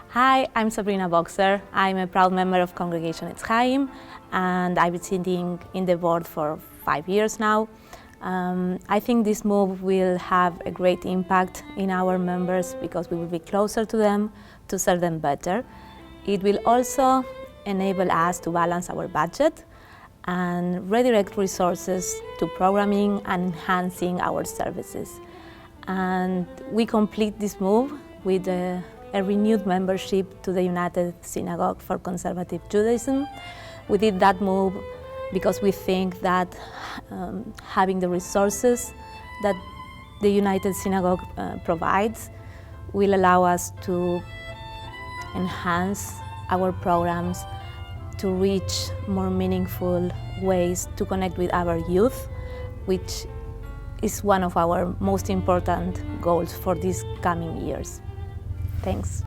Hi, I'm Sabrina Boxer. I'm a proud member of Congregation Etz Chayim, and I've been sitting in the board for 5 years now. I think this move will have a great impact in our members because we will be closer to them to serve them better. It will also enable us to balance our budget and redirect resources to programming and enhancing our services. And we complete this move with a renewed membership to the United Synagogue for Conservative Judaism. We did that move because we think that having the resources that the United Synagogue provides will allow us to enhance our programs, to reach more meaningful ways to connect with our youth, which is one of our most important goals for these coming years. Thanks.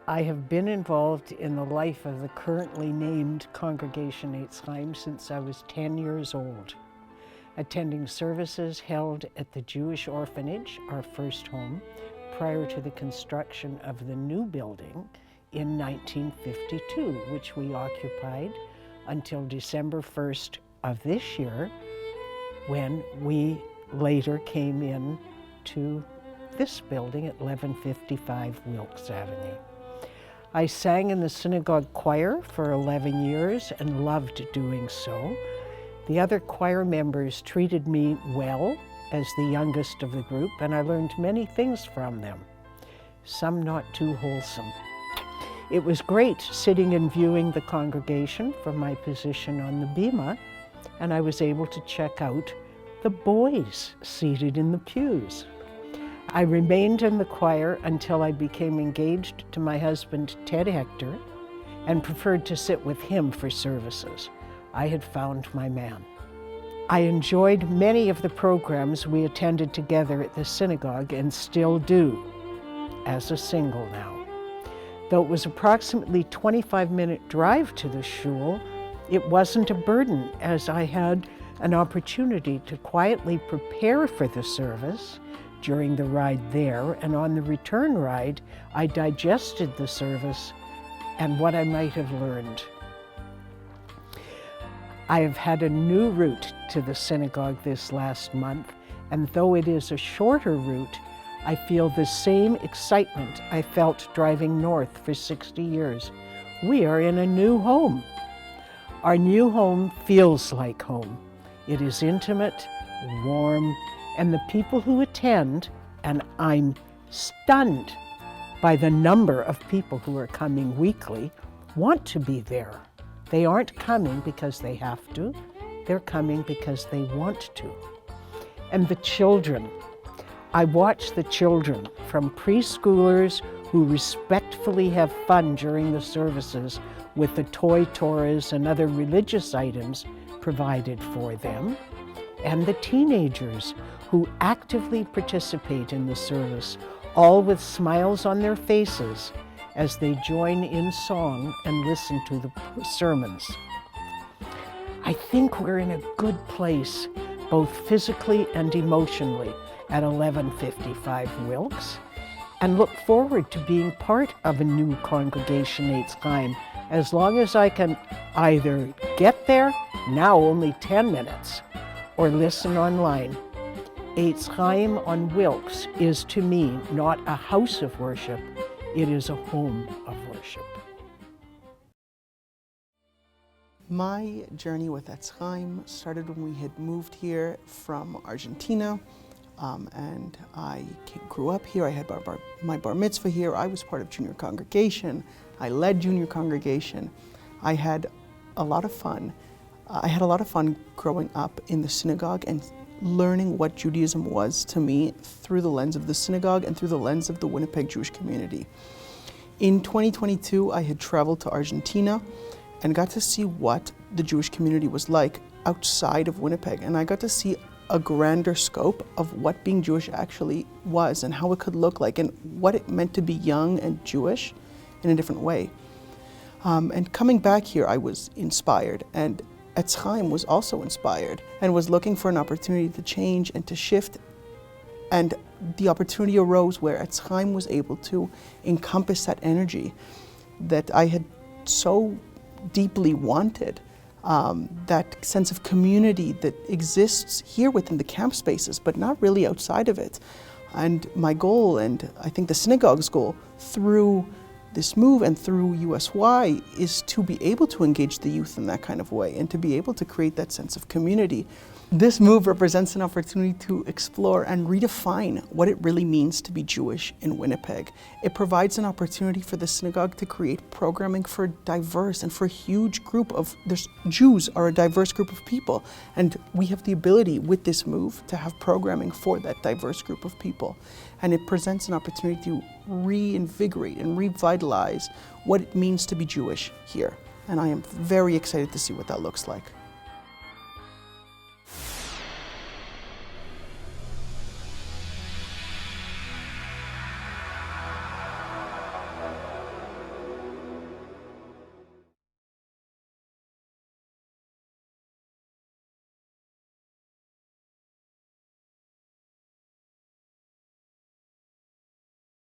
I have been involved in the life of the currently named Congregation Etz Chayim since I was 10 years old, attending services held at the Jewish orphanage, our first home, prior to the construction of the new building in 1952, which we occupied until December 1st of this year, when we later came in to this building at 1155 Wilkes Avenue. I sang in the synagogue choir for 11 years and loved doing so. The other choir members treated me well as the youngest of the group, and I learned many things from them, some not too wholesome. It was great sitting and viewing the congregation from my position on the bima, and I was able to check out the boys seated in the pews. I remained in the choir until I became engaged to my husband, Ted Hector, and preferred to sit with him for services. I had found my man. I enjoyed many of the programs we attended together at the synagogue and still do, as a single now. Though it was approximately a 25-minute drive to the shul, it wasn't a burden, as I had an opportunity to quietly prepare for the service during the ride there, and on the return ride, I digested the service and what I might have learned. I have had a new route to the synagogue this last month, and though it is a shorter route, I feel the same excitement I felt driving north for 60 years. We are in a new home. Our new home feels like home. It is intimate, warm, and the people who attend, and I'm stunned by the number of people who are coming weekly, want to be there. They aren't coming because they have to, they're coming because they want to. And the children. I watch the children, from preschoolers who respectfully have fun during the services with the toy Torahs and other religious items provided for them, and the teenagers who actively participate in the service, all with smiles on their faces as they join in song and listen to the sermons. I think we're in a good place, both physically and emotionally, at 1155 Wilkes, and look forward to being part of a new Congregation Etz Chayim as long as I can either get there, now only 10 minutes, or listen online. Etz Chayim on Wilkes is to me not a house of worship, it is a home of worship. My journey with Etz Chayim started when we had moved here from Argentina, and I grew up here. I had my bar mitzvah here. I was part of junior congregation. I led junior congregation. I had a lot of fun. I had a lot of fun growing up in the synagogue and learning what Judaism was to me through the lens of the synagogue and through the lens of the Winnipeg Jewish community. In 2022, I had traveled to Argentina and got to see what the Jewish community was like outside of Winnipeg. And I got to see a grander scope of what being Jewish actually was and how it could look like and what it meant to be young and Jewish in a different way. And coming back here, I was inspired, and Etz Chayim was also inspired and was looking for an opportunity to change and to shift And the opportunity arose where Etz Chayim was able to encompass that energy that I had so deeply wanted, that sense of community that exists here within the camp spaces, but not really outside of it. And my goal, and I think the synagogue's goal, through this move and through USY, is to be able to engage the youth in that kind of way and to be able to create that sense of community. This move represents an opportunity to explore and redefine what it really means to be Jewish in Winnipeg. It provides an opportunity for the synagogue to create programming for a diverse and for a huge group of, Jews are a diverse group of people, and we have the ability with this move to have programming for that diverse group of people. And it presents an opportunity to reinvigorate and revitalize what it means to be Jewish here. And I am very excited to see what that looks like.